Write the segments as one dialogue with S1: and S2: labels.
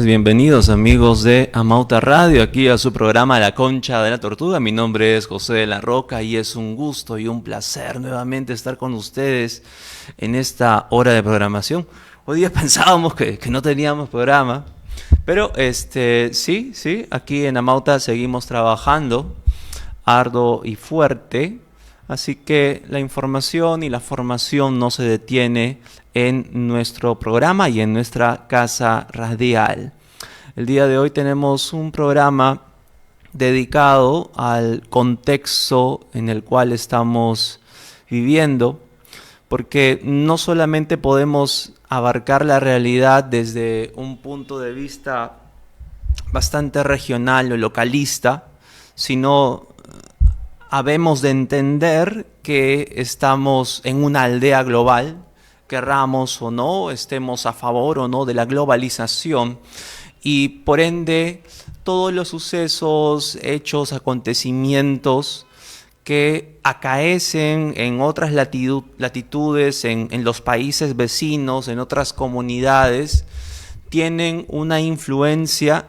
S1: Bienvenidos amigos de Amauta Radio, aquí a su programa La Concha de la Tortuga. Mi nombre es José de la Roca y es un gusto y un placer nuevamente estar con ustedes en esta hora de programación. Hoy día pensábamos que no teníamos programa, pero sí, aquí en Amauta seguimos trabajando arduo y fuerte. Así que la información y la formación no se detiene en nuestro programa y en nuestra casa radial. El día de hoy tenemos un programa dedicado al contexto en el cual estamos viviendo, porque no solamente podemos abarcar la realidad desde un punto de vista bastante regional o localista, sino habemos de entender que estamos en una aldea global, querramos o no, estemos a favor o no de la globalización, y por ende todos los sucesos, hechos, acontecimientos que acaecen en otras latitudes, en los países vecinos, en otras comunidades, tienen una influencia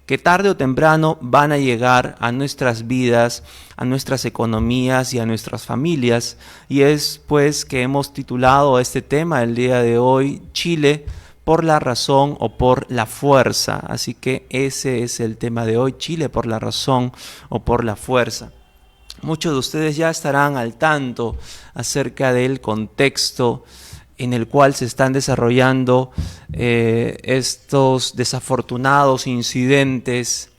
S1: que tarde o temprano van a llegar a nuestras vidas, a nuestras economías y a nuestras familias. Y es pues que hemos titulado este tema el día de hoy, Chile por la razón o por la fuerza. Así que ese es el tema de hoy, Chile por la razón o por la fuerza. Muchos de ustedes ya estarán al tanto acerca del contexto en el cual se están desarrollando estos desafortunados incidentes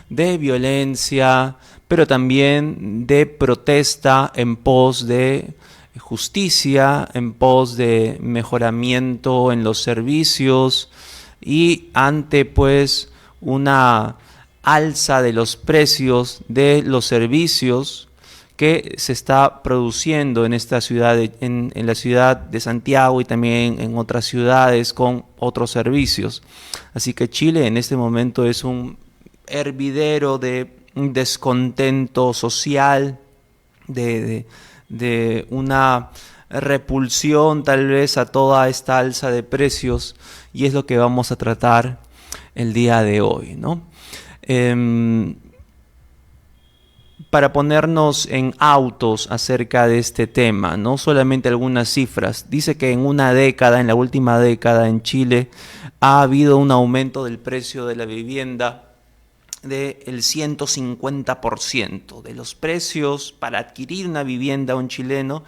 S1: de violencia, pero también de protesta en pos de justicia, en pos de mejoramiento en los servicios y ante pues una alza de los precios de los servicios que se está produciendo en esta ciudad, en la ciudad de Santiago y también en otras ciudades con otros servicios. Así que Chile en este momento es un hervidero de un descontento social, de una repulsión tal vez a toda esta alza de precios, y es lo que vamos a tratar el día de hoy, ¿no? Para ponernos en autos acerca de este tema, no solamente algunas cifras. Dice que en la última década en Chile ha habido un aumento del precio de la vivienda del 150%. De los precios para adquirir una vivienda a un chileno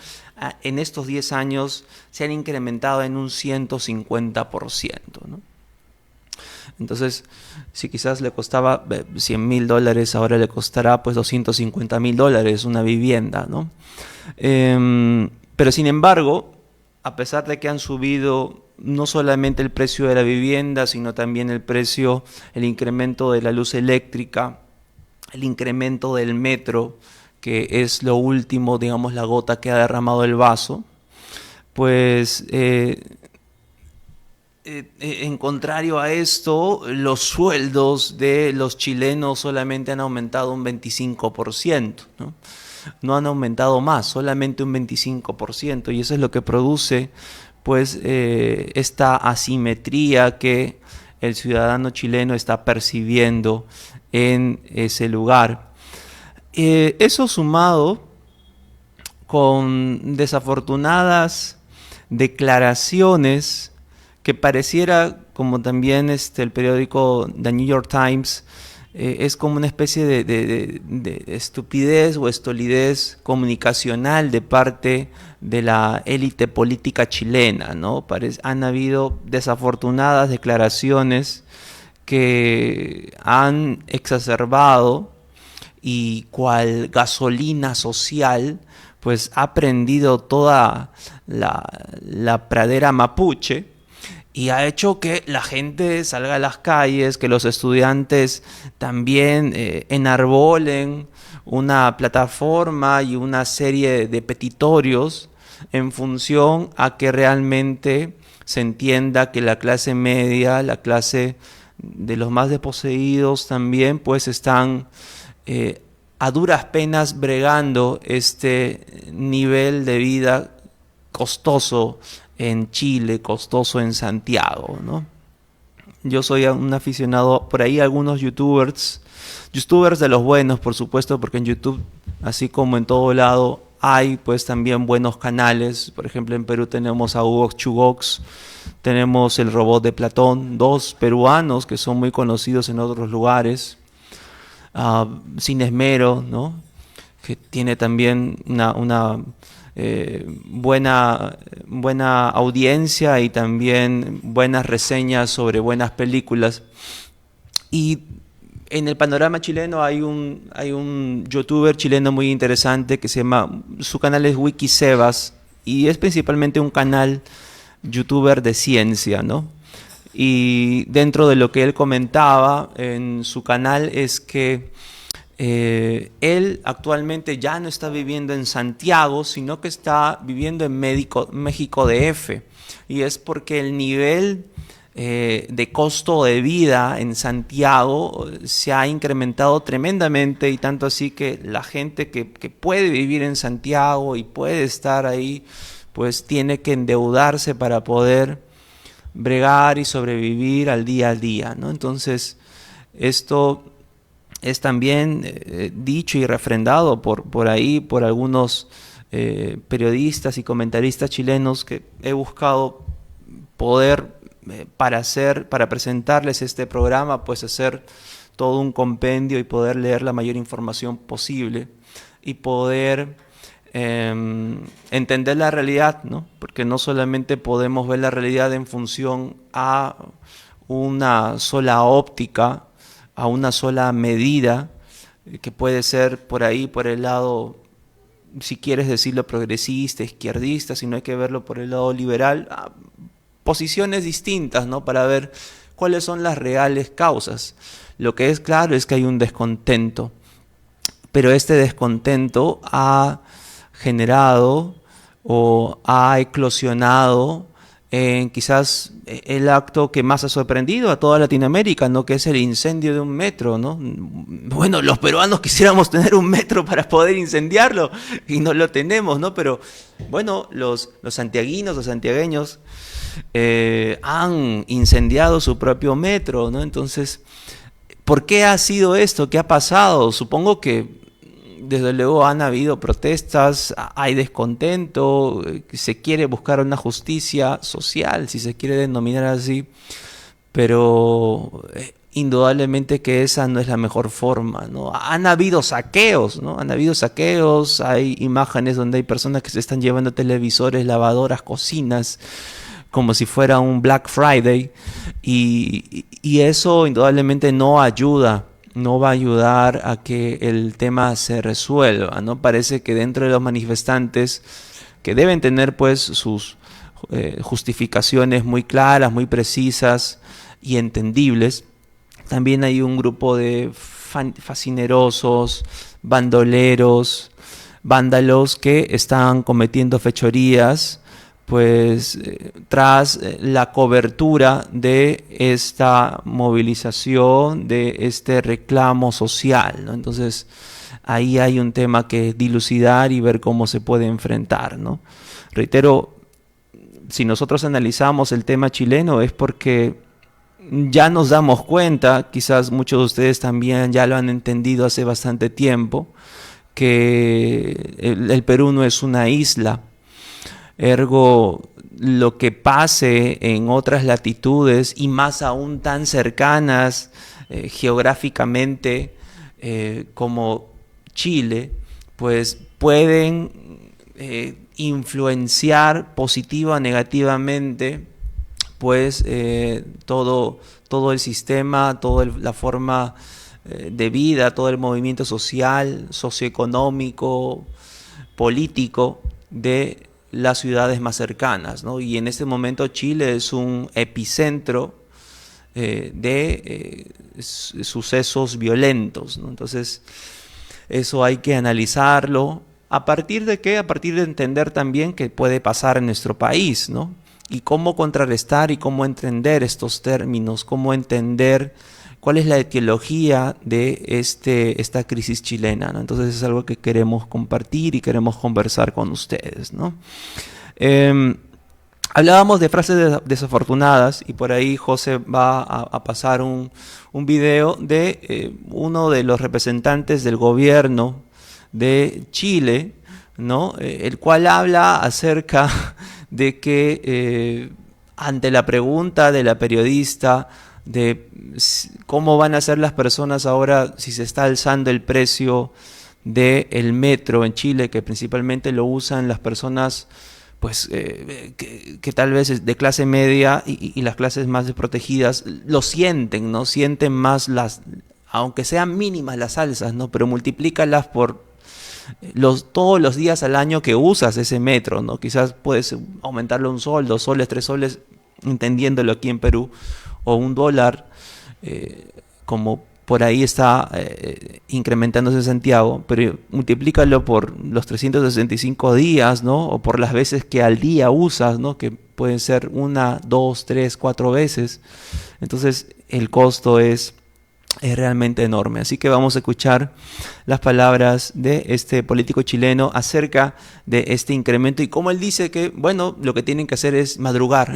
S1: en estos 10 años se han incrementado en un 150%, ¿no? Entonces, si quizás le costaba $100,000, ahora le costará pues $250,000 una vivienda, ¿no? Pero sin embargo, a pesar de que han subido no solamente el precio de la vivienda, sino también el incremento de la luz eléctrica, el incremento del metro, que es lo último, digamos, la gota que ha derramado el vaso, pues en contrario a esto, los sueldos de los chilenos solamente han aumentado un 25%, ¿no? No han aumentado más, solamente un 25%, y eso es lo que produce pues esta asimetría que el ciudadano chileno está percibiendo en ese lugar. Eso sumado con desafortunadas declaraciones que pareciera, como también el periódico The New York Times, es como una especie de estupidez o estolidez comunicacional de parte de la élite política chilena, ¿no? Han habido desafortunadas declaraciones que han exacerbado y cual gasolina social pues ha prendido toda la pradera mapuche y ha hecho que la gente salga a las calles, que los estudiantes también enarbolen una plataforma y una serie de petitorios en función a que realmente se entienda que la clase media, la clase de los más desposeídos también, pues están a duras penas bregando este nivel de vida costoso en Chile, costoso en Santiago, ¿no? Yo soy un aficionado, por ahí algunos youtubers de los buenos, por supuesto, porque en YouTube, así como en todo lado, hay pues también buenos canales. Por ejemplo, en Perú tenemos a Hugo Chugox, tenemos el robot de Platón, dos peruanos que son muy conocidos en otros lugares. Sin Esmero, ¿no? Que tiene también buena audiencia y también buenas reseñas sobre buenas películas. Y en el panorama chileno hay un youtuber chileno muy interesante que se llama, su canal es Wikisebas y es principalmente un canal youtuber de ciencia, ¿no? Y dentro de lo que él comentaba en su canal es que él actualmente ya no está viviendo en Santiago, sino que está viviendo en México DF. Y es porque el nivel de costo de vida en Santiago se ha incrementado tremendamente, y tanto así que la gente que puede vivir en Santiago y puede estar ahí, pues tiene que endeudarse para poder bregar y sobrevivir al día, ¿no? Entonces, esto es también dicho y refrendado por ahí, por algunos periodistas y comentaristas chilenos que he buscado poder, para presentarles este programa, pues hacer todo un compendio y poder leer la mayor información posible y poder entender la realidad, ¿no? Porque no solamente podemos ver la realidad en función a una sola óptica, a una sola medida, que puede ser por ahí, por el lado, si quieres decirlo, progresista, izquierdista, sino hay que verlo por el lado liberal, posiciones distintas, ¿no? Para ver cuáles son las reales causas. Lo que es claro es que hay un descontento, pero este descontento ha generado o ha eclosionado en quizás el acto que más ha sorprendido a toda Latinoamérica, ¿no? Que es el incendio de un metro, ¿no? Bueno, los peruanos quisiéramos tener un metro para poder incendiarlo y no lo tenemos, ¿no? Pero bueno, los santiaguinos, los santiagueños han incendiado su propio metro, ¿no? Entonces, ¿por qué ha sido esto? ¿Qué ha pasado? Supongo que desde luego han habido protestas, hay descontento, se quiere buscar una justicia social, si se quiere denominar así, pero indudablemente que esa no es la mejor forma, ¿no? Han habido saqueos, ¿no? Han habido saqueos, hay imágenes donde hay personas que se están llevando televisores, lavadoras, cocinas, como si fuera un Black Friday, y eso indudablemente no ayuda, no va a ayudar a que el tema se resuelva, ¿no? Parece que dentro de los manifestantes, que deben tener pues sus justificaciones muy claras, muy precisas y entendibles, también hay un grupo de fascinerosos, bandoleros, vándalos que están cometiendo fechorías, pues tras la cobertura de esta movilización, de este reclamo social, ¿no? Entonces ahí hay un tema que dilucidar y ver cómo se puede enfrentar, ¿no? Reitero, si nosotros analizamos el tema chileno es porque ya nos damos cuenta, quizás muchos de ustedes también ya lo han entendido hace bastante tiempo, que el Perú no es una isla. Ergo, lo que pase en otras latitudes y más aún tan cercanas geográficamente como Chile, pues pueden influenciar positiva o negativamente pues todo el sistema, toda la forma de vida, todo el movimiento social, socioeconómico, político de las ciudades más cercanas, ¿no? Y en este momento Chile es un epicentro de sucesos violentos, ¿no? Entonces, eso hay que analizarlo. ¿A partir de qué? A partir de entender también qué puede pasar en nuestro país, ¿no? Y cómo contrarrestar y cómo entender estos términos, cómo entender cuál es la etiología de esta crisis chilena, ¿no? Entonces es algo que queremos compartir y queremos conversar con ustedes, ¿no? Hablábamos de frases desafortunadas y por ahí José va a pasar un video de uno de los representantes del gobierno de Chile, ¿no? El cual habla acerca de que ante la pregunta de la periodista de cómo van a ser las personas ahora si se está alzando el precio del metro en Chile, que principalmente lo usan las personas pues que tal vez es de clase media y las clases más desprotegidas lo sienten, ¿no? Sienten más aunque sean mínimas las alzas, ¿no? Pero multiplícalas por todos los días al año que usas ese metro, ¿no? Quizás puedes aumentarlo 1 sol, 2 soles, 3 soles, entendiéndolo aquí en Perú, o $1, como por ahí está incrementándose en Santiago, pero multiplícalo por los 365 días, ¿no? O por las veces que al día usas, ¿no? Que pueden ser 1, 2, 3, 4 veces. Entonces el costo es realmente enorme. Así que vamos a escuchar las palabras de este político chileno acerca de este incremento y cómo él dice que, bueno, lo que tienen que hacer es madrugar,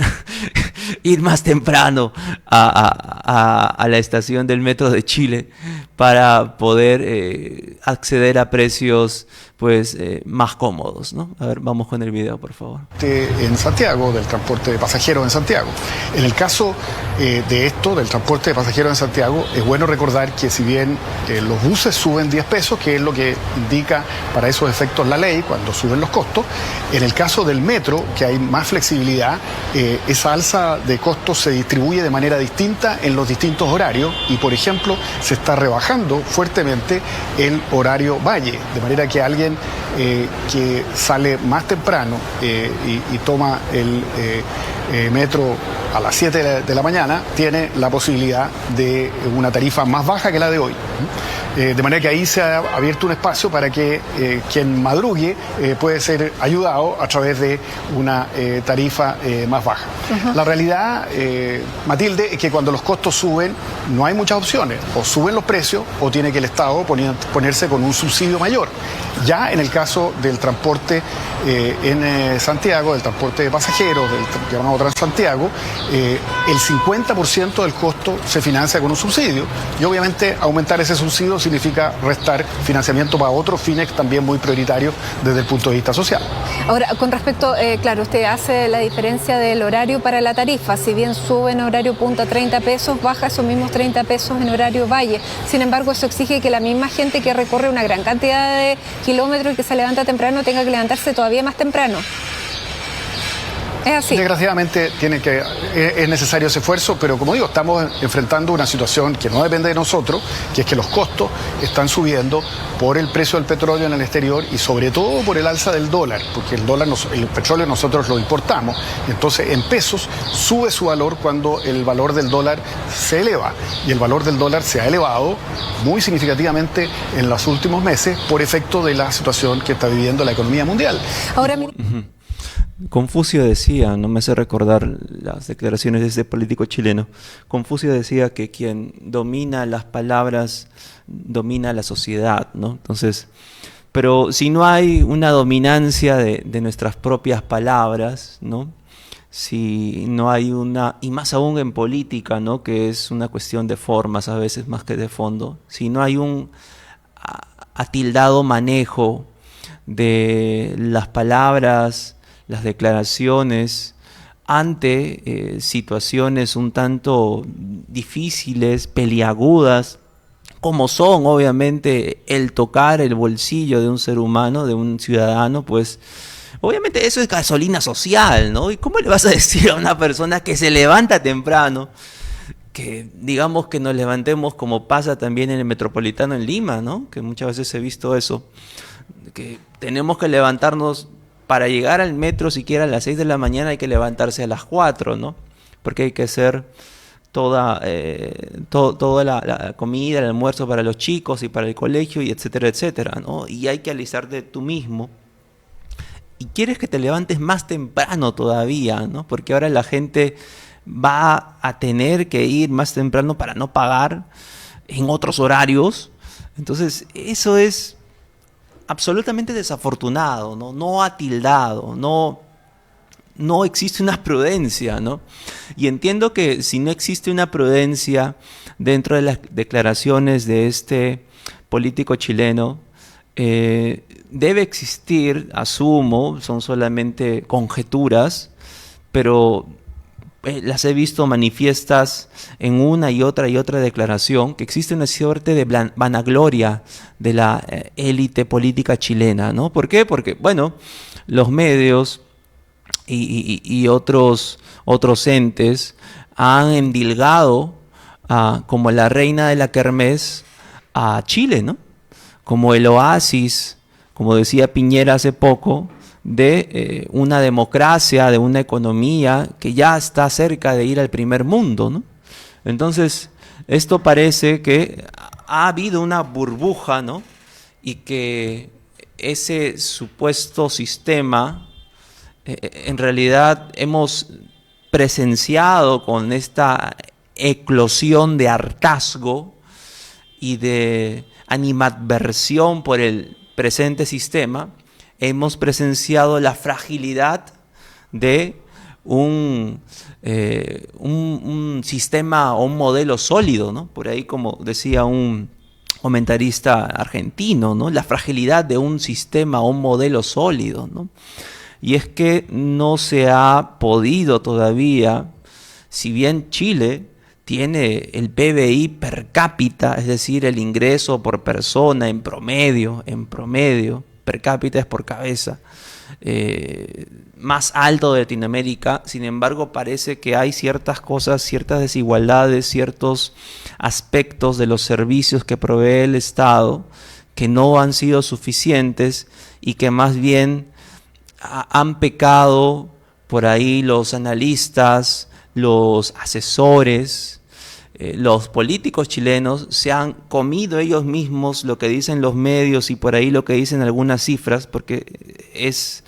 S1: ir más temprano a la estación del metro de Chile para poder acceder a precios pues más cómodos, ¿no? A ver, vamos con el video, por favor.
S2: En Santiago, del transporte de pasajeros en Santiago. En el caso de esto, del transporte de pasajeros en Santiago, es bueno recordar que si bien los buses suben 10 pesos, que es lo que indica para esos efectos la ley cuando suben los costos, en el caso del metro, que hay más flexibilidad, esa alza de costos se distribuye de manera distinta en los distintos horarios y, por ejemplo, se está rebajando fuertemente el horario valle, de manera que alguien que sale más temprano y toma el metro a las 7 de la mañana tiene la posibilidad de una tarifa más baja que la de hoy. De manera que ahí se ha abierto un espacio para que quien madrugue puede ser ayudado a través de una tarifa más baja. La realidad, Matilde, es que cuando los costos suben no hay muchas opciones. O suben los precios o tiene que el Estado ponerse con un subsidio mayor. Ya en el caso del transporte en Santiago, del transporte de pasajeros, del llamado Transantiago, el 50% del costo se financia con un subsidio y obviamente aumentar ese subsidio significa restar financiamiento para otros fines también muy prioritarios desde el punto de vista social.
S3: Ahora, con respecto, claro, usted hace la diferencia del horario para la tarifa, si bien sube en horario punta 30 pesos, baja esos mismos 30 pesos en horario valle. Sin embargo, eso exige que la misma gente que recorre una gran cantidad de kilómetros y que se levanta temprano tenga que levantarse todavía más temprano. Es así.
S2: Desgraciadamente es necesario ese esfuerzo, pero como digo, estamos enfrentando una situación que no depende de nosotros, que es que los costos están subiendo por el precio del petróleo en el exterior y sobre todo por el alza del dólar, porque el petróleo nosotros lo importamos, entonces en pesos sube su valor cuando el valor del dólar se eleva y el valor del dólar se ha elevado muy significativamente en los últimos meses por efecto de la situación que está viviendo la economía mundial.
S3: Ahora,
S1: Confucio decía, no me hace recordar las declaraciones de ese político chileno, Confucio decía que quien domina las palabras domina la sociedad, ¿no? Entonces, pero si no hay una dominancia de nuestras propias palabras, ¿no? Si no hay y más aún en política, ¿no? Que es una cuestión de formas a veces más que de fondo, si no hay un atildado manejo de las palabras, las declaraciones ante situaciones un tanto difíciles, peliagudas, como son obviamente el tocar el bolsillo de un ser humano, de un ciudadano, pues obviamente eso es gasolina social, ¿no? ¿Y cómo le vas a decir a una persona que se levanta temprano, que digamos que nos levantemos como pasa también en el Metropolitano en Lima, ¿no? Que muchas veces he visto eso, que tenemos que levantarnos para llegar al metro siquiera a las 6 de la mañana hay que levantarse a las 4, ¿no? Porque hay que hacer toda la comida, el almuerzo para los chicos y para el colegio, y etcétera, etcétera, ¿no? Y hay que alistarte tú mismo. Y quieres que te levantes más temprano todavía, ¿no? Porque ahora la gente va a tener que ir más temprano para no pagar en otros horarios. Entonces, eso es absolutamente desafortunado, no atildado, no no existe una prudencia, ¿no? Y entiendo que si no existe una prudencia dentro de las declaraciones de este político chileno, debe existir, asumo, son solamente conjeturas, pero las he visto manifiestas en una y otra declaración, que existe una suerte de vanagloria de la élite política chilena, ¿no? ¿Por qué? Porque, bueno, los medios y otros entes han endilgado como la reina de la kermés a Chile, ¿no? Como el oasis, como decía Piñera hace poco, de una democracia, de una economía que ya está cerca de ir al primer mundo, ¿no? Entonces, esto parece que ha habido una burbuja, ¿no? Y que ese supuesto sistema, en realidad hemos presenciado con esta eclosión de hartazgo y de animadversión por el presente sistema, hemos presenciado la fragilidad de un sistema o un modelo sólido, ¿no? Por ahí, como decía un comentarista argentino, ¿no? La fragilidad de un sistema o un modelo sólido, ¿no? Y es que no se ha podido todavía, si bien Chile tiene el PBI per cápita, es decir, el ingreso por persona en promedio, per cápita es por cabeza, más alto de Latinoamérica. Sin embargo, parece que hay ciertas cosas, ciertas desigualdades, ciertos aspectos de los servicios que provee el Estado que no han sido suficientes y que más bien han pecado por ahí los analistas, los asesores, los políticos chilenos se han comido ellos mismos lo que dicen los medios y por ahí lo que dicen algunas cifras, porque es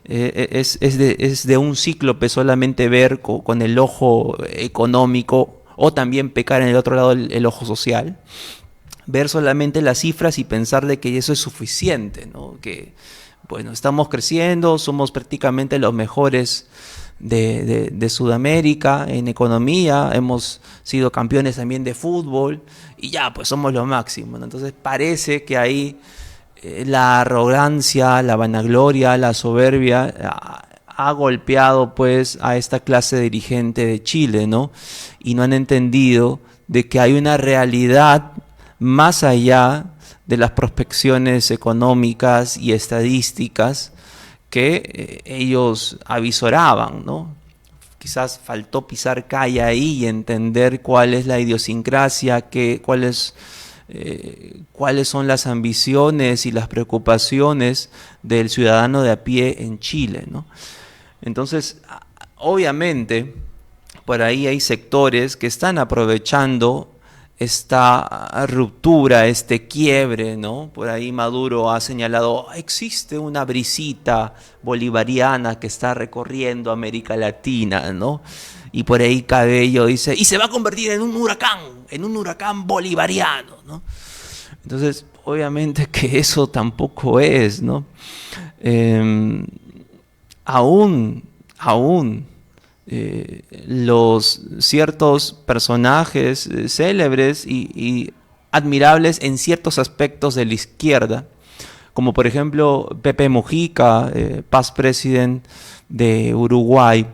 S1: de un cíclope solamente ver con el ojo económico o también pecar en el otro lado el ojo social, ver solamente las cifras y pensar de que eso es suficiente, ¿no? Que bueno, estamos creciendo, somos prácticamente los mejores de Sudamérica en economía, hemos sido campeones también de fútbol y ya, pues somos lo máximo, ¿no? Entonces parece que ahí la arrogancia, la vanagloria, la soberbia ha golpeado pues a esta clase dirigente de Chile, ¿no? Y no han entendido de que hay una realidad más allá de las prospecciones económicas y estadísticas que ellos avisoraban, ¿no? Quizás faltó pisar calle ahí y entender cuál es la idiosincrasia, cuáles son las ambiciones y las preocupaciones del ciudadano de a pie en Chile, ¿no? Entonces, obviamente, por ahí hay sectores que están aprovechando esta ruptura, este quiebre, ¿no? Por ahí Maduro ha señalado, existe una brisita bolivariana que está recorriendo América Latina, ¿no? Y por ahí Cabello dice, y se va a convertir en un huracán bolivariano, ¿no? Entonces, obviamente que eso tampoco es, ¿no? Aún los ciertos personajes célebres y admirables en ciertos aspectos de la izquierda, como por ejemplo Pepe Mujica, past president de Uruguay,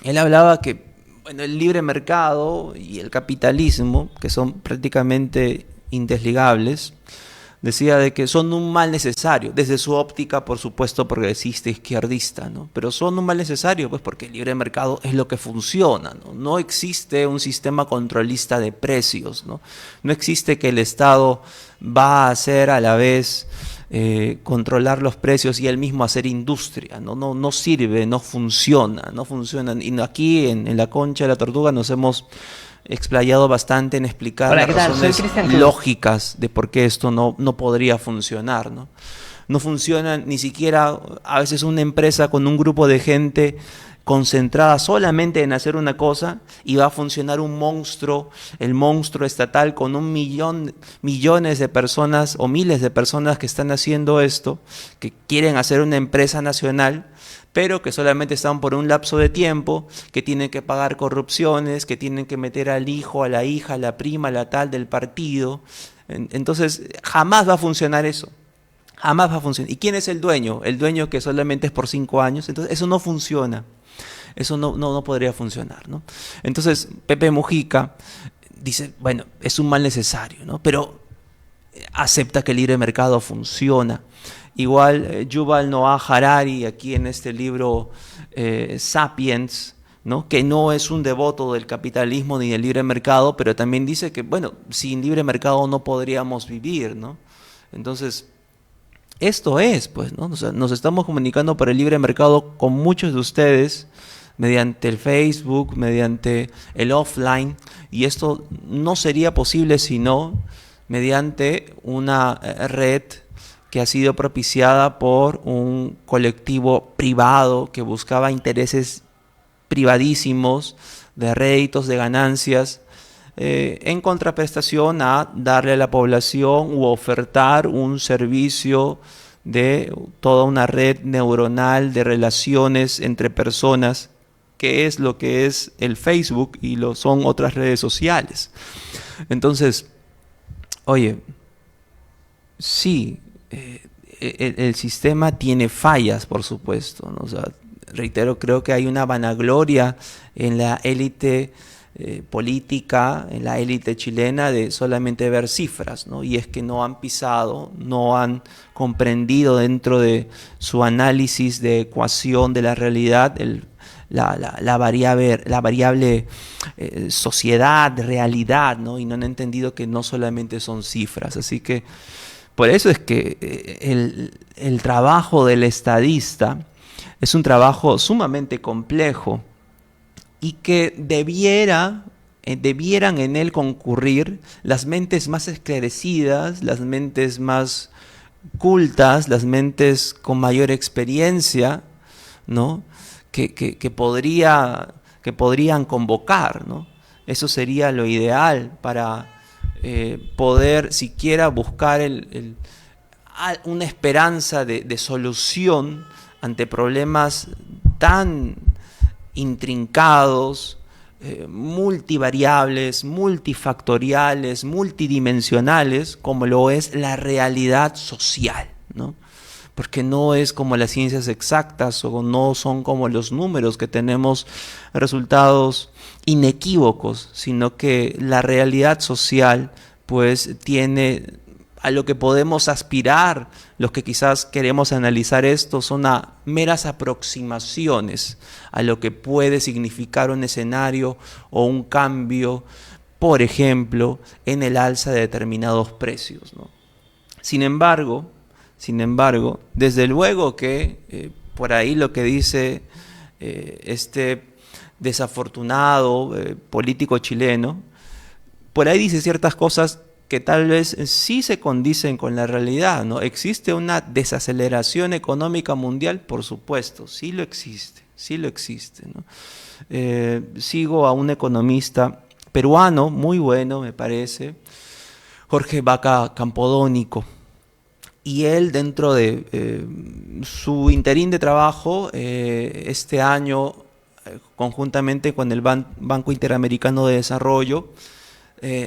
S1: él hablaba que bueno, el libre mercado y el capitalismo, que son prácticamente indesligables, decía de que son un mal necesario, desde su óptica, por supuesto, progresista, izquierdista, ¿no? Pero son un mal necesario, pues porque el libre mercado es lo que funciona, ¿no? No existe un sistema controlista de precios, ¿no? No existe que el Estado va a hacer a la vez controlar los precios y él mismo hacer industria, ¿no? No sirve, no funciona. Y aquí en La Concha de la Tortuga nos hemos explayado bastante en explicar las razones lógicas de por qué esto no podría funcionar, ¿no? No funciona ni siquiera a veces una empresa con un grupo de gente concentrada solamente en hacer una cosa y va a funcionar un monstruo, el monstruo estatal con millones de personas o miles de personas que están haciendo esto, que quieren hacer una empresa nacional, pero que solamente están por un lapso de tiempo, que tienen que pagar corrupciones, que tienen que meter al hijo, a la hija, a la prima, a la tal del partido. Entonces jamás va a funcionar eso. Jamás va a funcionar. ¿Y quién es el dueño? El dueño que solamente es por 5 años. Entonces eso no funciona. Eso no podría funcionar, ¿no? Entonces Pepe Mujica dice, bueno, es un mal necesario, ¿no? Pero acepta que el libre mercado funciona. Igual Yuval Noah Harari, aquí en este libro Sapiens, ¿no? Que no es un devoto del capitalismo ni del libre mercado, pero también dice que, bueno, sin libre mercado no podríamos vivir, ¿no? Entonces, esto es, pues, ¿no? O sea, nos estamos comunicando por el libre mercado con muchos de ustedes mediante el Facebook, mediante el offline, y esto no sería posible sino mediante una red que ha sido propiciada por un colectivo privado que buscaba intereses privadísimos de réditos, de ganancias, en contraprestación a darle a la población u ofertar un servicio de toda una red neuronal de relaciones entre personas, que es lo que es el Facebook y lo son otras redes sociales. Entonces, oye, sí, el sistema tiene fallas, por supuesto, ¿no? O sea, reitero, creo que hay una vanagloria en la élite política, en la élite chilena, de solamente ver cifras, ¿no? Y es que no han pisado, no han comprendido dentro de su análisis de ecuación de la realidad la variable sociedad, realidad, ¿no? Y no han entendido que no solamente son cifras. Así que por eso es que el trabajo del estadista es un trabajo sumamente complejo y que debieran en él concurrir las mentes más esclarecidas, las mentes más cultas, las mentes con mayor experiencia, ¿no? que podrían convocar, ¿no? Eso sería lo ideal para poder siquiera buscar una esperanza de solución ante problemas tan intrincados, multivariables, multifactoriales, multidimensionales, como lo es la realidad social, ¿no? Porque no es como las ciencias exactas o no son como los números que tenemos resultados inequívocos, sino que la realidad social pues tiene a lo que podemos aspirar. Los que quizás queremos analizar esto son a meras aproximaciones a lo que puede significar un escenario o un cambio, por ejemplo, en el alza de determinados precios, ¿no? Sin embargo, desde luego que por ahí lo que dice este desafortunado político chileno, por ahí dice ciertas cosas que tal vez sí se condicen con la realidad, ¿no? ¿Existe una desaceleración económica mundial? Por supuesto, sí lo existe, ¿no? Sigo a un economista peruano muy bueno, me parece, Jorge Vaca Campodónico, y él dentro de su interín de trabajo este año, conjuntamente con el Banco Interamericano de Desarrollo,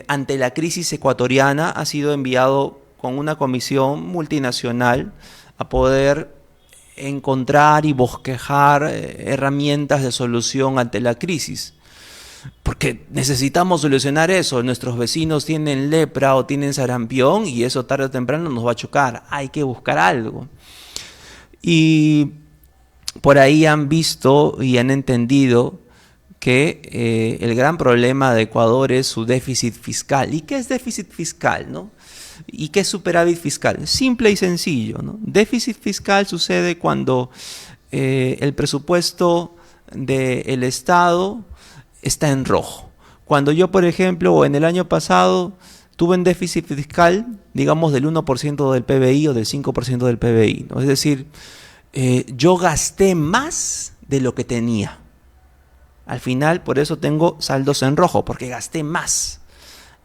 S1: ante la crisis ecuatoriana, ha sido enviado con una comisión multinacional a poder encontrar y bosquejar herramientas de solución ante la crisis. Porque necesitamos solucionar eso. Nuestros vecinos tienen lepra o tienen sarampión y eso tarde o temprano nos va a chocar. Hay que buscar algo. Y por ahí han visto y han entendido que el gran problema de Ecuador es su déficit fiscal. ¿Y qué es déficit fiscal, no? ¿Y qué es superávit fiscal? Simple y sencillo, ¿no? Déficit fiscal sucede cuando el presupuesto del Estado está en rojo. Cuando yo, por ejemplo, en el año pasado tuve un déficit fiscal, digamos, del 1% del PBI o del 5% del PBI, ¿no? Es decir, yo gasté más de lo que tenía. Al final, por eso tengo saldos en rojo, porque gasté más.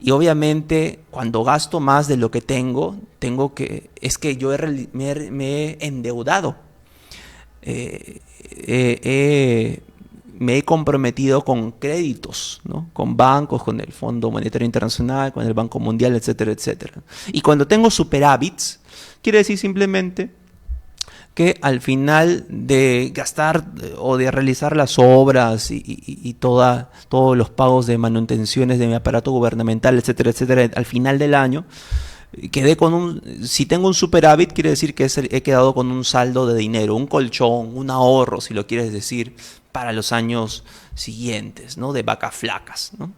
S1: Y obviamente, cuando gasto más de lo que tengo es que yo me he endeudado. me he comprometido con créditos, ¿no? Con bancos, con el Fondo Monetario Internacional, con el Banco Mundial, etcétera, etcétera. Y cuando tengo superávits, quiere decir simplemente que al final de gastar o de realizar las obras y todos los pagos de manutenciones de mi aparato gubernamental, etcétera, etcétera, al final del año, si tengo un superávit, quiere decir que he quedado con un saldo de dinero, un colchón, un ahorro, si lo quieres decir, para los años siguientes, ¿no? De vacas flacas, ¿no?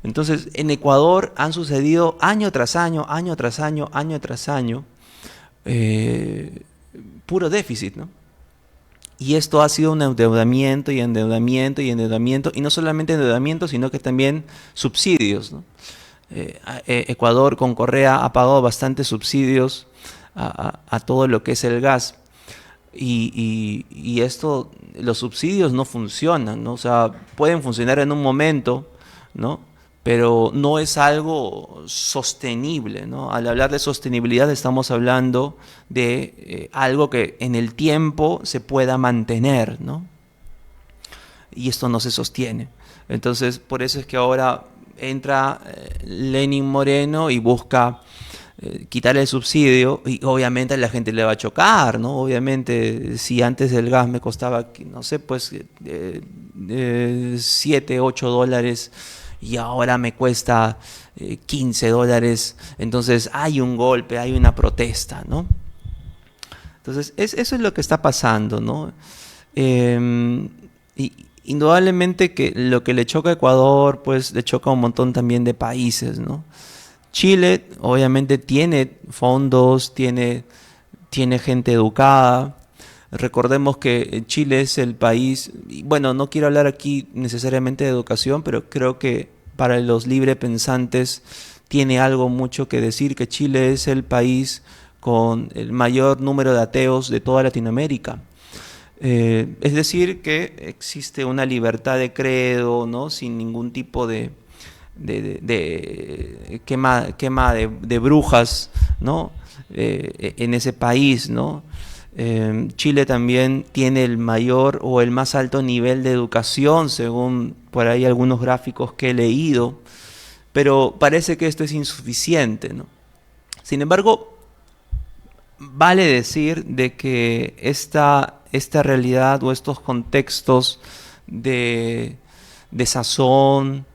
S1: Entonces, en Ecuador han sucedido año tras año, año tras año, año tras año, puro déficit, ¿no? Y esto ha sido un endeudamiento y endeudamiento y endeudamiento, y no solamente endeudamiento, sino que también subsidios, ¿no? Ecuador con Correa ha pagado bastantes subsidios a todo lo que es el gas. Y esto, los subsidios no funcionan, ¿no? O sea, pueden funcionar en un momento, ¿no? Pero no es algo sostenible, ¿no? Al hablar de sostenibilidad estamos hablando de algo que en el tiempo se pueda mantener, ¿no? Y esto no se sostiene. Entonces, por eso es que ahora entra Lenín Moreno y busca quitar el subsidio, y obviamente a la gente le va a chocar, ¿no? Obviamente, si antes el gas me costaba, no sé, pues 7, 8 dólares y ahora me cuesta 15 dólares, entonces hay un golpe, hay una protesta, ¿no? Entonces, eso es lo que está pasando, ¿no? Y indudablemente que lo que le choca a Ecuador, pues le choca a un montón también de países, ¿no? Chile obviamente tiene fondos, tiene gente educada. Recordemos que Chile es el país, y bueno, no quiero hablar aquí necesariamente de educación, pero creo que para los librepensantes tiene algo mucho que decir, que Chile es el país con el mayor número de ateos de toda Latinoamérica. Es decir, que existe una libertad de credo, ¿no? Sin ningún tipo de quema de brujas, ¿no? En ese país, ¿no? Chile también tiene el mayor o el más alto nivel de educación, según por ahí algunos gráficos que he leído, pero parece que esto es insuficiente, ¿no? Sin embargo, vale decir de que esta realidad o estos contextos de sazón,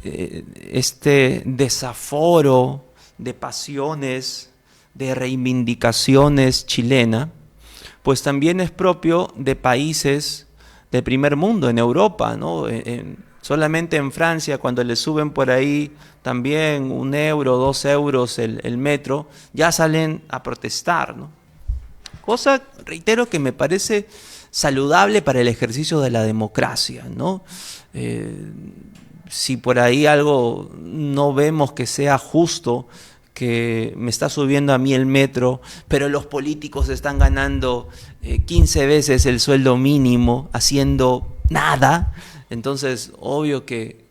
S1: este desaforo de pasiones, de reivindicaciones chilena, pues también es propio de países del primer mundo, en Europa, ¿no? Solamente en Francia, cuando le suben por ahí también 1 euro, 2 euros el metro, ya salen a protestar, ¿no? Cosa, reitero, que me parece saludable para el ejercicio de la democracia, ¿no? Si por ahí algo no vemos que sea justo, que me está subiendo a mí el metro, pero los políticos están ganando 15 veces el sueldo mínimo haciendo nada, entonces obvio que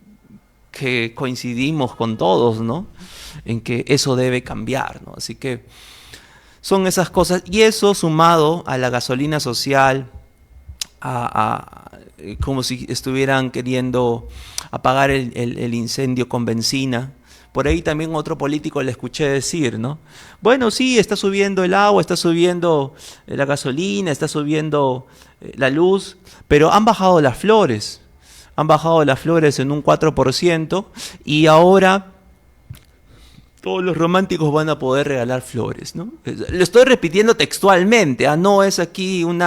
S1: coincidimos con todos, ¿no? En que eso debe cambiar, ¿no? Así que son esas cosas, y eso sumado a la gasolina social, como si estuvieran queriendo apagar el incendio con benzina. Por ahí también otro político le escuché decir, ¿no? Bueno, sí, está subiendo el agua, está subiendo la gasolina, está subiendo la luz, pero han bajado las flores. Han bajado las flores en un 4% y ahora todos los románticos van a poder regalar flores, ¿no? Lo estoy repitiendo textualmente, no es aquí un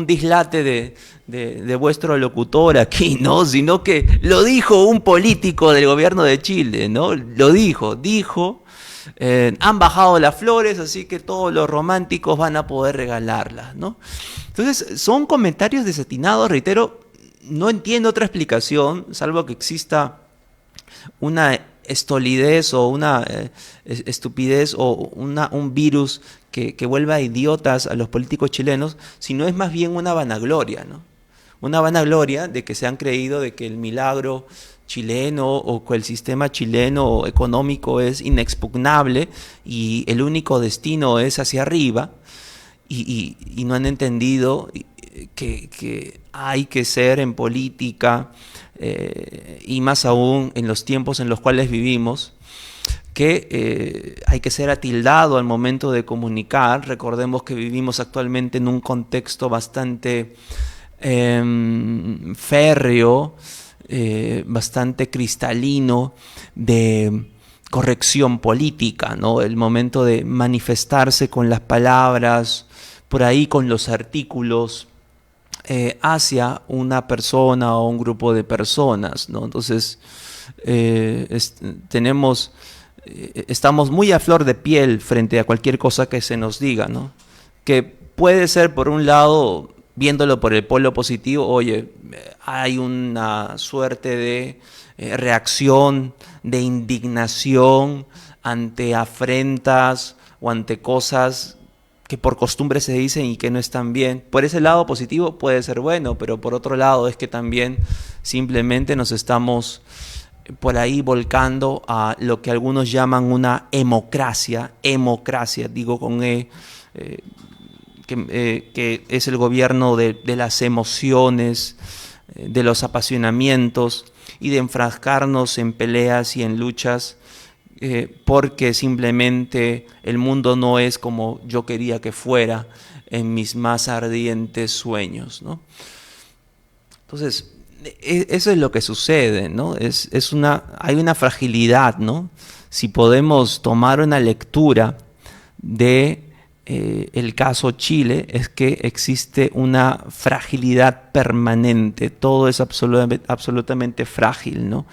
S1: dislate de vuestro locutor aquí, ¿no? Sino que lo dijo un político del gobierno de Chile, ¿no? Lo dijo, han bajado las flores, así que todos los románticos van a poder regalarlas, ¿no? Entonces, son comentarios desatinados, reitero, no entiendo otra explicación, salvo que exista una estolidez o una estupidez o un virus que vuelva idiotas a los políticos chilenos, sino es más bien una vanagloria, ¿no? Una vanagloria de que se han creído de que el milagro chileno o que el sistema chileno económico es inexpugnable y el único destino es hacia arriba, y no han entendido que hay que ser en política, y más aún en los tiempos en los cuales vivimos, que hay que ser atildado al momento de comunicar. Recordemos que vivimos actualmente en un contexto bastante férreo, bastante cristalino de corrección política, ¿no? El momento de manifestarse con las palabras, por ahí con los artículos, hacia una persona o un grupo de personas, ¿no? Entonces, estamos muy a flor de piel frente a cualquier cosa que se nos diga, ¿no? Que puede ser, por un lado, viéndolo por el polo positivo, oye, hay una suerte de reacción, de indignación ante afrentas o ante cosas que por costumbre se dicen y que no están bien. Por ese lado positivo puede ser bueno, pero por otro lado es que también simplemente nos estamos por ahí volcando a lo que algunos llaman una emocracia, digo con que es el gobierno de las emociones, de los apasionamientos y de enfrascarnos en peleas y en luchas, porque simplemente el mundo no es como yo quería que fuera en mis más ardientes sueños, ¿no? Entonces, eso es lo que sucede, ¿no? Hay una fragilidad, ¿no? Si podemos tomar una lectura de el caso Chile, es que existe una fragilidad permanente, todo es absolutamente frágil, ¿no?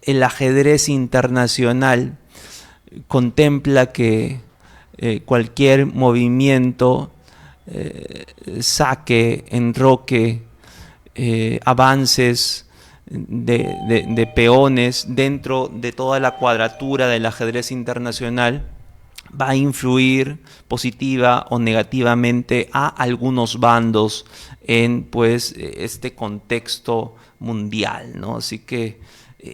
S1: El ajedrez internacional contempla que cualquier movimiento, saque, enroque, avances de peones dentro de toda la cuadratura del ajedrez internacional va a influir positiva o negativamente a algunos bandos en pues este contexto mundial, ¿no? Así que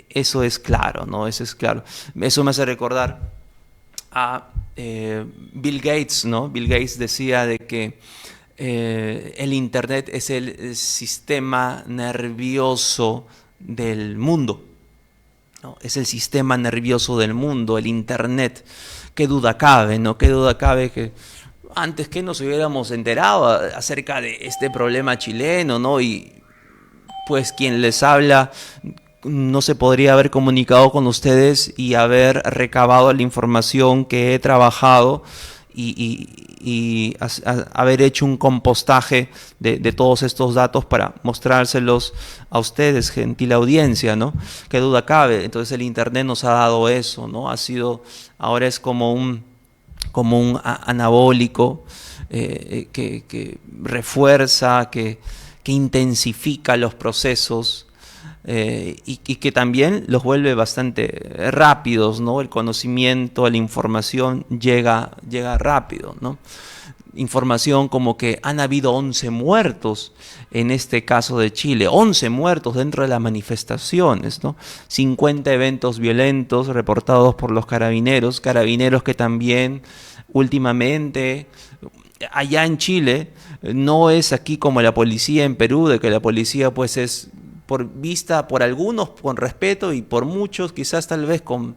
S1: eso es claro, ¿no? Eso es claro. Eso me hace recordar a Bill Gates, ¿no? Bill Gates decía de que el Internet es el sistema nervioso del mundo, ¿no? Es el sistema nervioso del mundo, el Internet. Qué duda cabe, ¿no? Qué duda cabe que antes que nos hubiéramos enterado acerca de este problema chileno, ¿no? Y pues quien les habla no se podría haber comunicado con ustedes y haber recabado la información que he trabajado y haber hecho un compostaje de todos estos datos para mostrárselos a ustedes, gentil audiencia, ¿no? Qué duda cabe. Entonces el Internet nos ha dado eso, ¿no? Ahora es como un anabólico que refuerza, que intensifica los procesos, y que también los vuelve bastante rápidos, ¿no? El conocimiento, la información llega rápido, ¿no? Información como que han habido 11 muertos en este caso de Chile, 11 muertos dentro de las manifestaciones, ¿no? 50 eventos violentos reportados por los carabineros que también últimamente allá en Chile no es aquí como la policía en Perú, de que la policía pues es vista por algunos con respeto y por muchos quizás tal vez con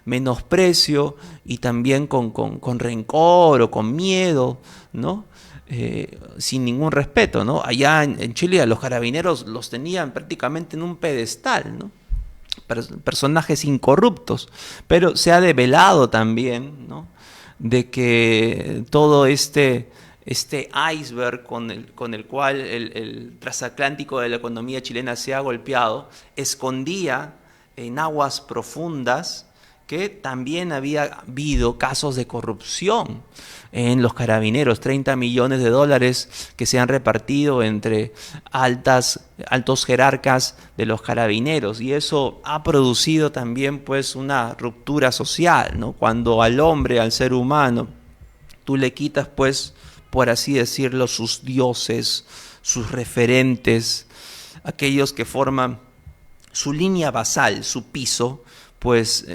S1: menosprecio y también con rencor o con miedo, ¿no? Sin ningún respeto, ¿no? Allá en Chile a los carabineros los tenían prácticamente en un pedestal, ¿no? Personajes incorruptos, pero se ha develado también, ¿no? De que todo este iceberg con el cual el transatlántico de la economía chilena se ha golpeado, escondía en aguas profundas que también había habido casos de corrupción en los carabineros, 30 millones de dólares que se han repartido entre altos jerarcas de los carabineros, y eso ha producido también pues una ruptura social, ¿no? Cuando al hombre, al ser humano, tú le quitas pues, por así decirlo, sus dioses, sus referentes, aquellos que forman su línea basal, su piso, pues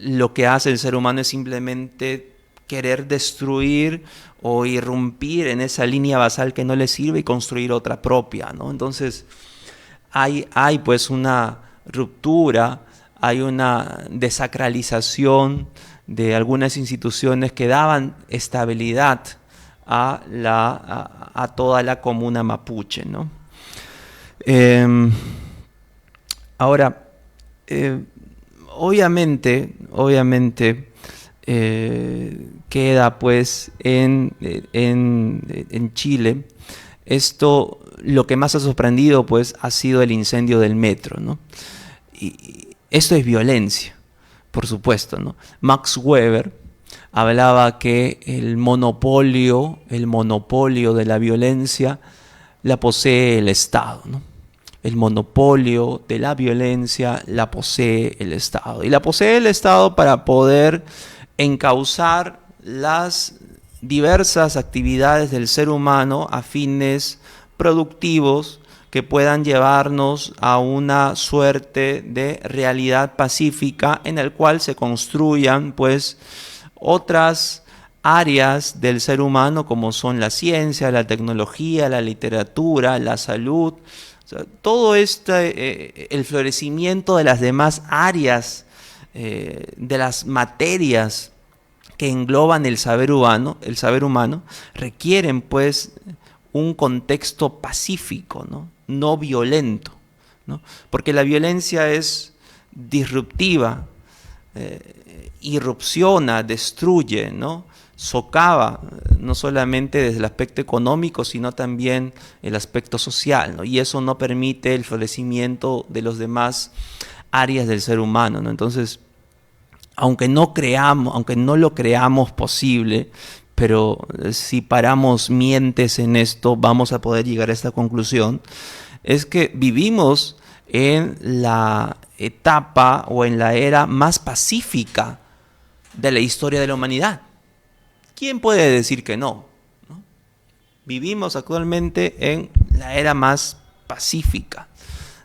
S1: lo que hace el ser humano es simplemente querer destruir o irrumpir en esa línea basal que no le sirve y construir otra propia, ¿no? Entonces hay pues una ruptura, hay una desacralización de algunas instituciones que daban estabilidad a toda la comuna mapuche, ¿no? Ahora, obviamente queda pues en Chile. Esto, lo que más ha sorprendido pues ha sido el incendio del metro, ¿no? Y esto es violencia, por supuesto, ¿no? Max Weber hablaba que el monopolio de la violencia la posee el Estado, ¿no? El monopolio de la violencia la posee el Estado. Y la posee el Estado para poder encauzar las diversas actividades del ser humano a fines productivos que puedan llevarnos a una suerte de realidad pacífica en el cual se construyan pues otras áreas del ser humano como son la ciencia, la tecnología, la literatura, la salud. O sea, todo el florecimiento de las demás áreas, de las materias que engloban el saber humano, requieren pues un contexto pacífico, no violento, ¿no? Porque la violencia es disruptiva, irrupciona, destruye, ¿no? Socava, no solamente desde el aspecto económico, sino también el aspecto social, ¿no? Y eso no permite el florecimiento de los demás áreas del ser humano, ¿no? Entonces, aunque no lo creamos posible, pero si paramos mientes en esto, vamos a poder llegar a esta conclusión, es que vivimos en la etapa o en la era más pacífica de la historia de la humanidad. ¿Quién puede decir que no? ¿No? Vivimos actualmente en la era más pacífica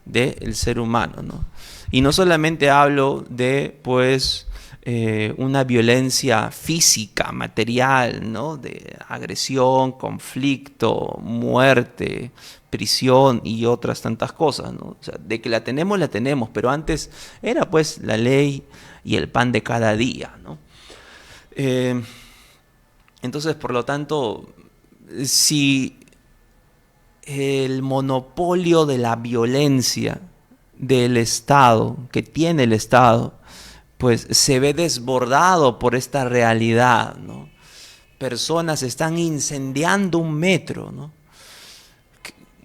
S1: del ser humano, ¿no? Y no solamente hablo de pues una violencia física, material, ¿no? De agresión, conflicto, muerte, prisión y otras tantas cosas, ¿no? O sea, de que la tenemos, pero antes era pues la ley y el pan de cada día, ¿no? Entonces, por lo tanto, si el monopolio de la violencia del Estado, que tiene el Estado, pues se ve desbordado por esta realidad, ¿no? Personas están incendiando un metro, ¿no?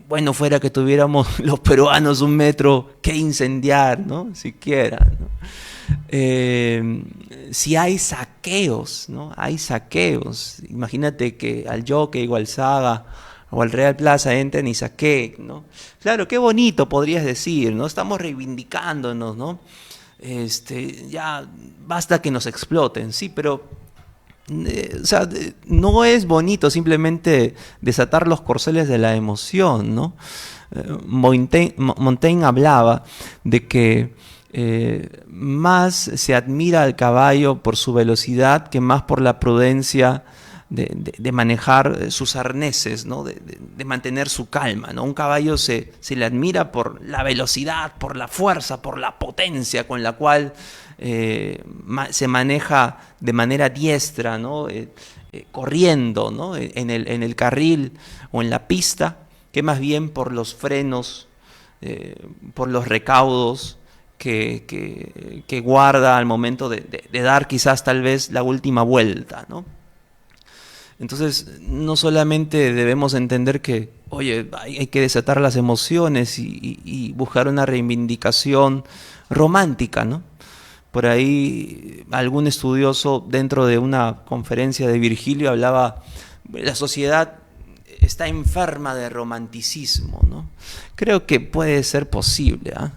S1: Bueno, fuera que tuviéramos los peruanos un metro que incendiar, ¿no? Siquiera, ¿no? Si hay saqueos, ¿no? Hay saqueos. Imagínate que al Jockey o al Saga o al Real Plaza entren y saqueen, ¿no? Claro, qué bonito podrías decir, ¿no? Estamos reivindicándonos, ¿no? Ya basta que nos exploten, sí, pero o sea, no es bonito simplemente desatar los corceles de la emoción, ¿no? Montaigne hablaba de que más se admira al caballo por su velocidad que más por la prudencia de manejar sus arneses, ¿no? De mantener su calma, ¿no? Un caballo se le admira por la velocidad, por la fuerza, por la potencia con la cual se maneja de manera diestra, ¿no? Corriendo, ¿no? en el carril o en la pista, que más bien por los frenos, por los recaudos que guarda al momento de dar quizás tal vez la última vuelta, ¿no? Entonces, no solamente debemos entender que, oye, hay que desatar las emociones y buscar una reivindicación romántica, ¿no? Por ahí algún estudioso dentro de una conferencia de Virgilio hablaba, la sociedad está enferma de romanticismo, ¿no? Creo que puede ser posible, ¿eh?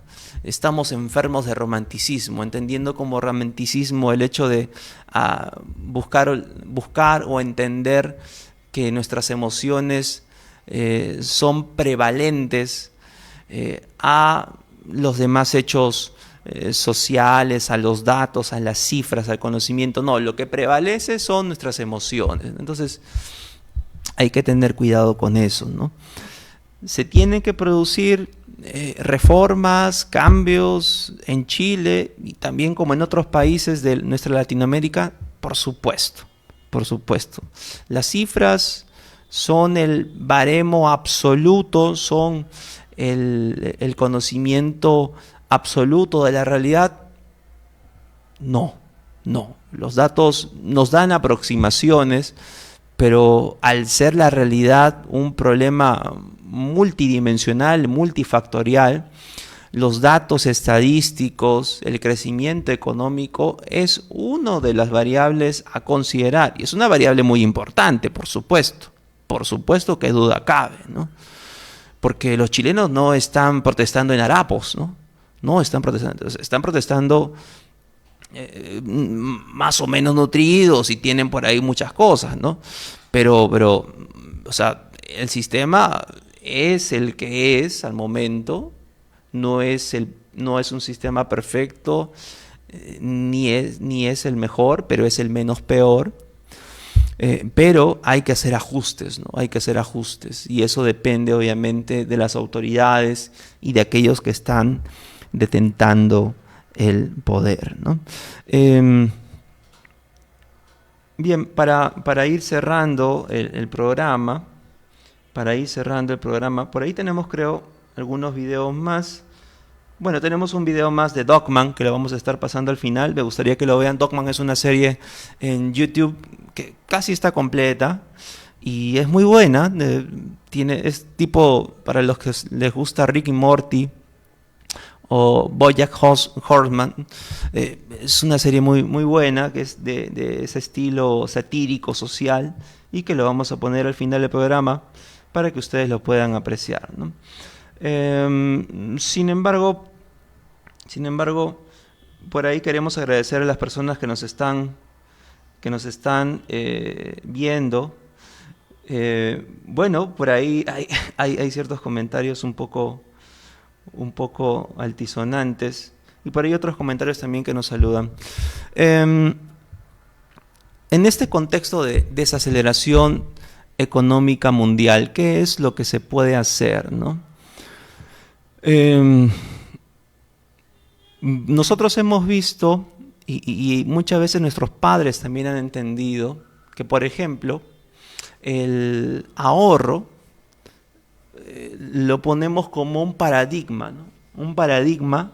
S1: Estamos enfermos de romanticismo, entendiendo como romanticismo el hecho de buscar o entender que nuestras emociones son prevalentes a los demás hechos sociales, a los datos, a las cifras, al conocimiento. No, lo que prevalece son nuestras emociones. Entonces, hay que tener cuidado con eso, ¿no? Se tienen que producir reformas, cambios en Chile y también como en otros países de nuestra Latinoamérica, por supuesto, por supuesto. Las cifras son el baremo absoluto, son el conocimiento absoluto de la realidad. No. Los datos nos dan aproximaciones, pero al ser la realidad un problema multidimensional, multifactorial, los datos estadísticos, el crecimiento económico es una de las variables a considerar. Y es una variable muy importante, por supuesto que duda cabe, ¿no? Porque los chilenos no están protestando en harapos, no están protestando más o menos nutridos y tienen por ahí muchas cosas, ¿no? Pero, o sea, el sistema es el que es al momento, no es un sistema perfecto, ni es el mejor, pero es el menos peor. Pero hay que hacer ajustes, ¿no? Hay que hacer ajustes, y eso depende obviamente de las autoridades y de aquellos que están detentando el poder, ¿no? Bien, para ir cerrando el programa, por ahí tenemos, creo, algunos videos más. Bueno, tenemos un video más de Dogman que lo vamos a estar pasando al final. Me gustaría que lo vean. Dogman es una serie en YouTube que casi está completa y es muy buena. Es tipo, para los que les gusta Rick y Morty o BoJack Horseman, es una serie muy, muy buena, que es de ese estilo satírico, social, y que lo vamos a poner al final del programa para que ustedes lo puedan apreciar, ¿no? Sin embargo, por ahí queremos agradecer a las personas que nos están viendo. Bueno, por ahí hay ciertos comentarios un poco altisonantes, y por ahí otros comentarios también que nos saludan. En este contexto de desaceleración económica mundial, ¿qué es lo que se puede hacer, no? Nosotros hemos visto, y muchas veces nuestros padres también han entendido, que por ejemplo el ahorro lo ponemos como un paradigma, ¿no? Un paradigma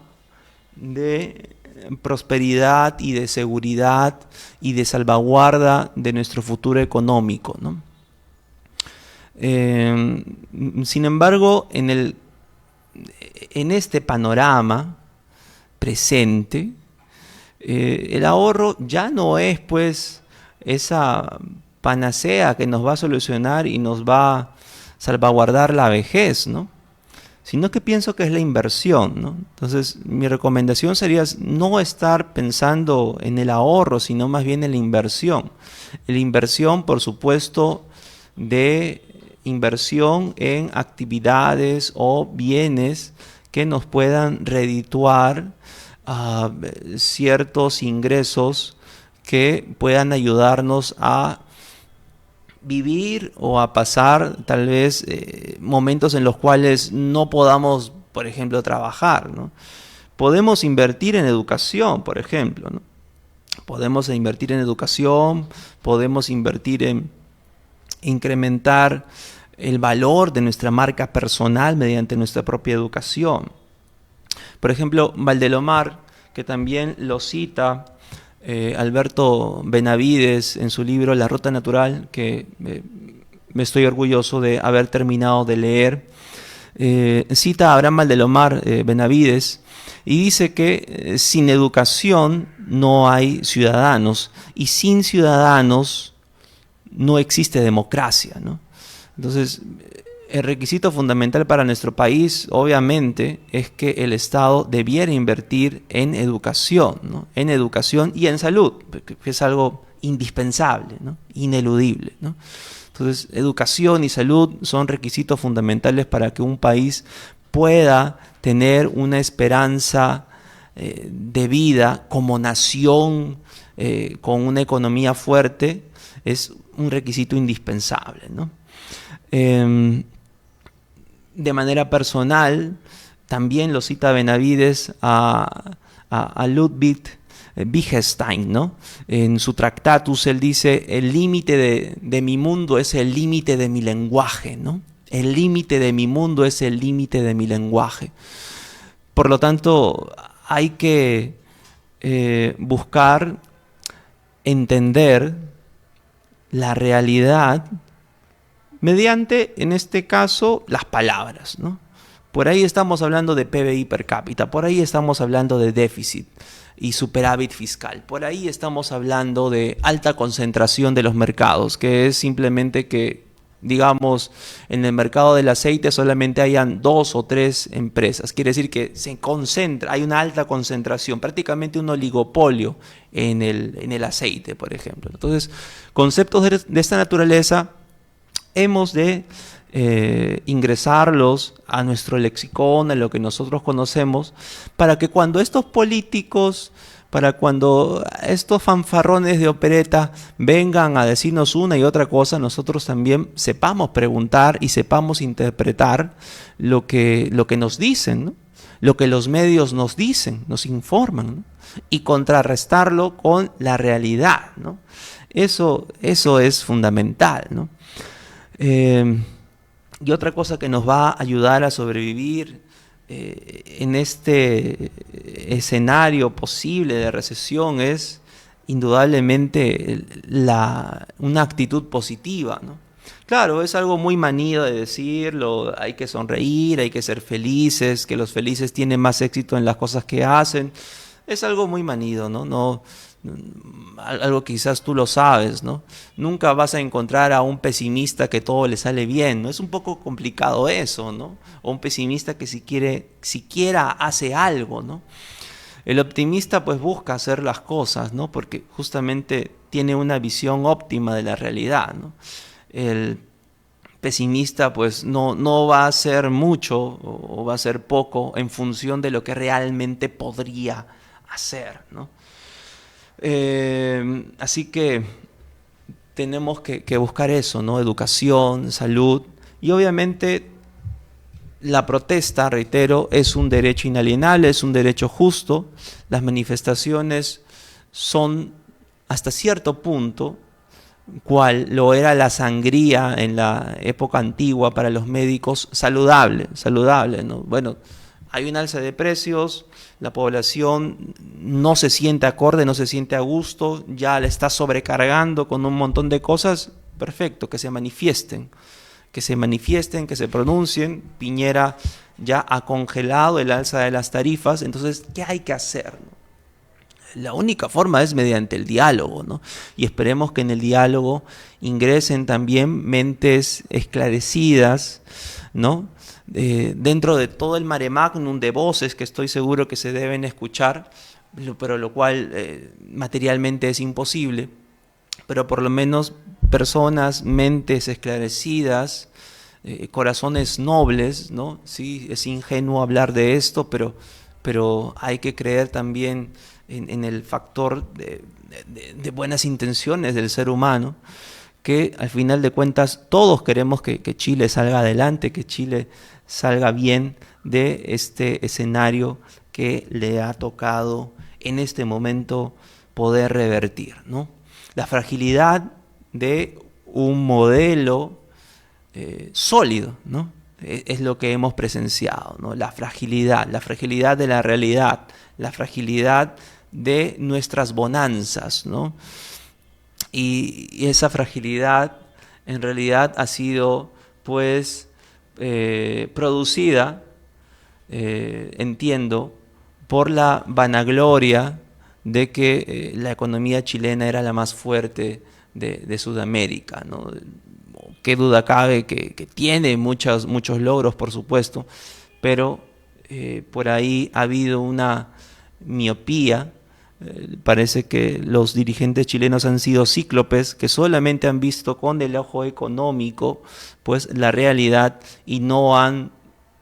S1: de prosperidad y de seguridad y de salvaguarda de nuestro futuro económico, ¿no? Sin embargo, en este panorama presente, el ahorro ya no es pues esa panacea que nos va a solucionar y nos va a salvaguardar la vejez, ¿no? Sino que pienso que es la inversión, ¿no? Entonces, mi recomendación sería no estar pensando en el ahorro, sino más bien en la inversión. La inversión, por supuesto, de inversión en actividades o bienes que nos puedan redituar ciertos ingresos que puedan ayudarnos a vivir o a pasar tal vez momentos en los cuales no podamos, por ejemplo, trabajar, ¿no? Podemos invertir en educación, por ejemplo, ¿no? Podemos invertir en educación, podemos invertir en incrementar el valor de nuestra marca personal mediante nuestra propia educación. Por ejemplo, Valdelomar, que también lo cita Alberto Benavides en su libro La Ruta Natural, que me estoy orgulloso de haber terminado de leer, cita a Abraham Valdelomar Benavides y dice que sin educación no hay ciudadanos y sin ciudadanos no existe democracia, ¿no? Entonces, el requisito fundamental para nuestro país, obviamente, es que el Estado debiera invertir en educación, ¿no? En educación y en salud, que es algo indispensable, ¿no? Ineludible, ¿no? Entonces, educación y salud son requisitos fundamentales para que un país pueda tener una esperanza de vida como nación, con una economía fuerte, es un requisito indispensable, ¿no? De manera personal, también lo cita Benavides a Ludwig Wittgenstein, ¿no? En su Tractatus él dice: el límite de mi mundo es el límite de mi lenguaje, ¿no? El límite de mi mundo es el límite de mi lenguaje. Por lo tanto, hay que buscar entender la realidad mediante, en este caso, las palabras, ¿no? Por ahí estamos hablando de PBI per cápita, por ahí estamos hablando de déficit y superávit fiscal, por ahí estamos hablando de alta concentración de los mercados, que es simplemente que, digamos, en el mercado del aceite solamente hayan 2 o 3 empresas. Quiere decir que se concentra, hay una alta concentración, prácticamente un oligopolio en el aceite, por ejemplo. Entonces, conceptos de esta naturaleza hemos de ingresarlos a nuestro lexicón, a lo que nosotros conocemos, para que cuando estos políticos, para cuando estos fanfarrones de opereta vengan a decirnos una y otra cosa, nosotros también sepamos preguntar y sepamos interpretar lo que nos dicen, ¿no? Lo que los medios nos dicen, nos informan, ¿no? Y contrarrestarlo con la realidad, ¿no? Eso es fundamental, ¿no? Y otra cosa que nos va a ayudar a sobrevivir en este escenario posible de recesión es indudablemente una actitud positiva, ¿no? Claro, es algo muy manido de decirlo, hay que sonreír, hay que ser felices, que los felices tienen más éxito en las cosas que hacen. Es algo muy manido, ¿no? Algo quizás tú lo sabes, ¿no? Nunca vas a encontrar a un pesimista que todo le sale bien, ¿no? Es un poco complicado eso, ¿no? O un pesimista que siquiera hace algo, ¿no? El optimista pues busca hacer las cosas, ¿no? Porque justamente tiene una visión óptima de la realidad, ¿no? El pesimista pues no va a hacer mucho o va a hacer poco en función de lo que realmente podría hacer, ¿no? Así que tenemos que buscar eso, ¿no? Educación, salud, y obviamente la protesta, reitero, es un derecho inalienable, es un derecho justo. Las manifestaciones son hasta cierto punto, cual lo era la sangría en la época antigua para los médicos, saludable, ¿no? Bueno, hay un alza de precios, la población no se siente acorde, no se siente a gusto, ya la está sobrecargando con un montón de cosas, perfecto, que se manifiesten, que se pronuncien. Piñera ya ha congelado el alza de las tarifas, entonces, ¿qué hay que hacer? La única forma es mediante el diálogo, ¿no? Y esperemos que en el diálogo ingresen también mentes esclarecidas, ¿no? Dentro de todo el mare magnum de voces que estoy seguro que se deben escuchar, pero lo cual materialmente es imposible, pero por lo menos personas, mentes esclarecidas, corazones nobles, ¿no? Sí, es ingenuo hablar de esto, pero hay que creer también en el factor de buenas intenciones del ser humano, que al final de cuentas todos queremos que Chile salga adelante, que Chile salga bien de este escenario que le ha tocado en este momento poder revertir, ¿no? La fragilidad de un modelo sólido, ¿no? Es lo que hemos presenciado, ¿no? La fragilidad de la realidad, la fragilidad de nuestras bonanzas, ¿no? Y esa fragilidad en realidad ha sido pues producida, entiendo, por la vanagloria de que la economía chilena era la más fuerte de Sudamérica, ¿no? Qué duda cabe que tiene muchos logros, por supuesto, pero por ahí ha habido una miopía. Parece que los dirigentes chilenos han sido cíclopes que solamente han visto con el ojo económico pues la realidad y no han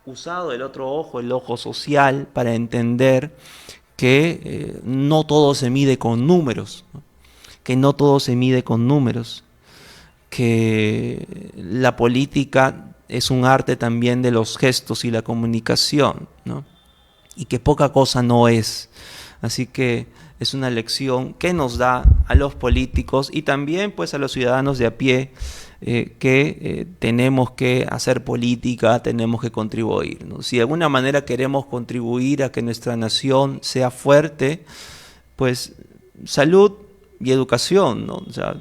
S1: usado el otro ojo, el ojo social, para entender que no todo se mide con números, ¿no? Que no todo se mide con números, que la política es un arte también de los gestos y la comunicación, ¿no? Y que poca cosa no es. Así que es una lección que nos da a los políticos y también pues a los ciudadanos de a pie, que tenemos que hacer política, tenemos que contribuir, ¿no? Si de alguna manera queremos contribuir a que nuestra nación sea fuerte, pues salud y educación, ¿no? O sea,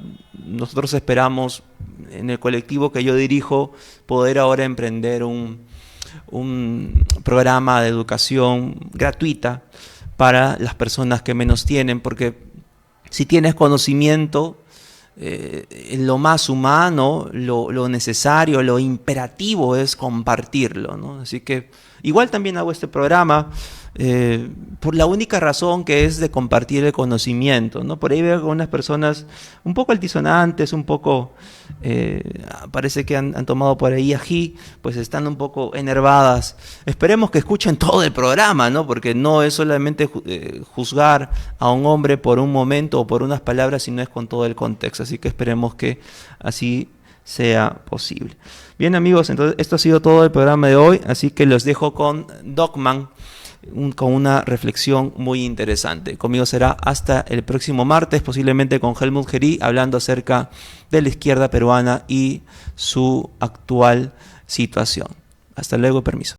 S1: nosotros esperamos en el colectivo que yo dirijo poder ahora emprender un programa de educación gratuita para las personas que menos tienen, porque si tienes conocimiento, lo más humano, lo necesario, lo imperativo es compartirlo, ¿no? Así que igual también hago este programa por la única razón que es de compartir el conocimiento, ¿no? Por ahí veo algunas personas un poco altisonantes, un poco, parece que han tomado por ahí ají, pues están un poco enervadas. Esperemos que escuchen todo el programa, ¿no? Porque no es solamente juzgar a un hombre por un momento o por unas palabras, sino es con todo el contexto. Así que esperemos que así sea posible. Bien, amigos, entonces esto ha sido todo el programa de hoy, así que los dejo con Dogman, con una reflexión muy interesante. Conmigo será hasta el próximo martes, posiblemente con Helmut Gerí, hablando acerca de la izquierda peruana y su actual situación. Hasta luego, permiso.